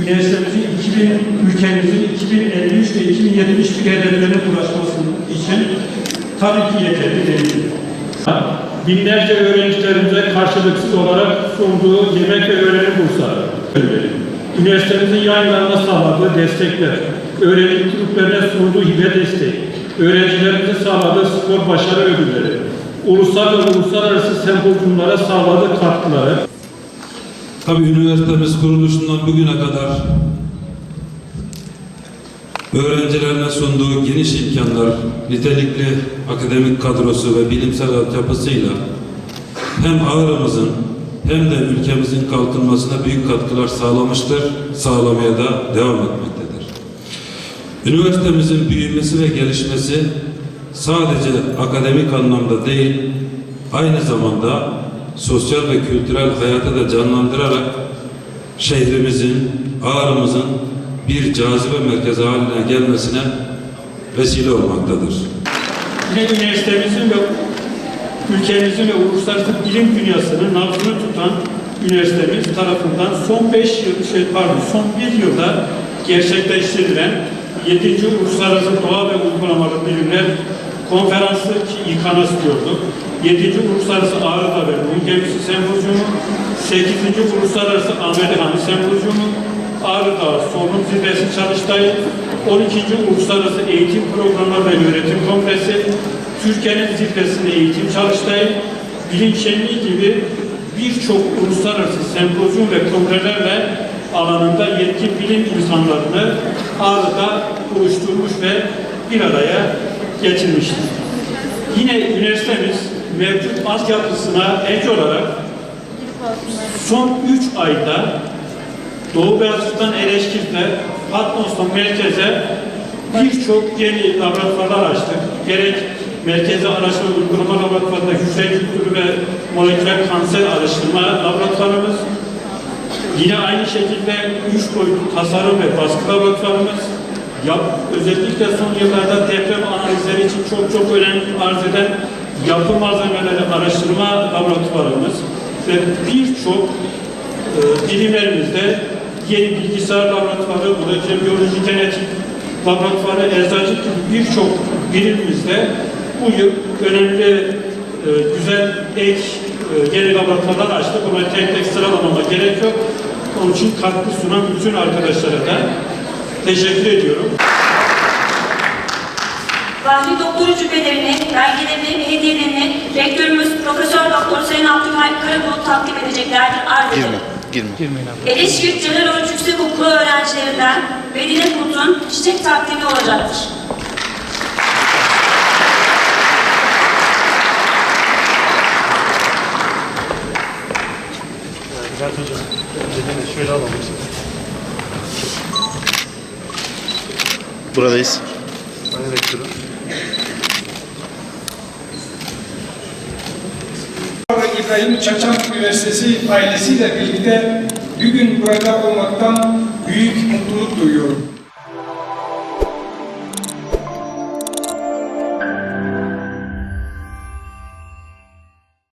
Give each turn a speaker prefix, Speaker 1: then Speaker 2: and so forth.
Speaker 1: üniversitemizin ülkemizin 2053 ve 2071 hedeflerine ulaşması için tabii ki yeterli değil. Binlerce öğrencilerimize karşılıksız olarak sunduğu yemek ve öğrenim bursları, üniversitemizin yayınlarına sağladığı destekler, öğrenci kulüplerine sunduğu hibe desteği, öğrencilerimize sağladığı spor başarı ödülleri, ulusal ve uluslararası sempozyumlara sağladığı katkıları.
Speaker 2: Tabii üniversitemiz kuruluşundan bugüne kadar öğrencilerine sunduğu geniş imkanlar, nitelikli akademik kadrosu ve bilimsel altyapısıyla hem Ağrı'mızın hem de ülkemizin kalkınmasına büyük katkılar sağlamıştır, sağlamaya da devam etmektedir. Üniversitemizin büyümesi ve gelişmesi sadece akademik anlamda değil, aynı zamanda sosyal ve kültürel hayatı da canlandırarak şehrimizin, Ağrı'mızın bir cazibe merkezi haline gelmesine vesile olmaktadır.
Speaker 1: Yine üniversitemizin ve ülkemizin ve uluslararası bilim dünyasının nabzını tutan üniversitemiz tarafından son bir yılda gerçekleştirilen 7. Uluslararası Doğa ve Uygulamalı Bilimler Konferansı ki İKAN'a diyorduk. 7. Uluslararası Ağrı ve Rum Gemisi Sempozyumu, 8. Uluslararası Amerikan Sempozyumu, Ağrı Dağı Solunum Zirvesi Çalıştayı, 12. Uluslararası Eğitim Programları ve Öğretim Kongresi, Türkiye'nin zirvesinde eğitim çalıştayı, bilim şenliği gibi birçok uluslararası sempozyum ve kongrelerle alanında yetkin bilim insanlarını Ağrı'da buluşturmuş ve bir araya getirmiştir. Yine üniversitemiz mevcut altyapısına ek olarak son 3 ayda Doğu Beyazıt'tan Eleşkirt'e, Patmos'tan merkeze birçok yeni laboratuvarlar açtık. Gerek Merkezi Araştırma Uygulama Laboratuvarı'nda hücre kültürü ve moleküler kanser araştırma laboratuvarımız, yine aynı şekilde 3 boyutlu tasarım ve baskı laboratuvarımız, özellikle son yıllarda deprem analizleri için çok önemli arz eden yapı malzemeleri araştırma laboratuvarımız ve birçok bilimlerimizde yeni bilgisayar laboratuvarı, biyoloji genetik laboratuvarı, eczacılık gibi birçok birimimizde bu yıl önemli güzel ek yeni laboratuvarlar açtık. Buna tek tek sıralamama gerek yok. Onun için katkı sunan bütün arkadaşlara da teşekkür ediyorum.
Speaker 3: Bahri doktora cübbelerini, belgelerini ve hediyelerini Rektörümüz Profesör Doktor Sayın Abdülhamit Karabulut takdim edeceklerdir. Arz ederim. Eleşkirt Celal Oruç Yüksekokulu öğrencilerinden Bedine Kurt'un çiçek takdimi olacaktır.
Speaker 1: Şöyle alalım.
Speaker 4: Buradayız.
Speaker 5: İbrahim Çaçak Üniversitesi ailesiyle birlikte bugün burada olmaktan büyük mutluluk duyuyorum.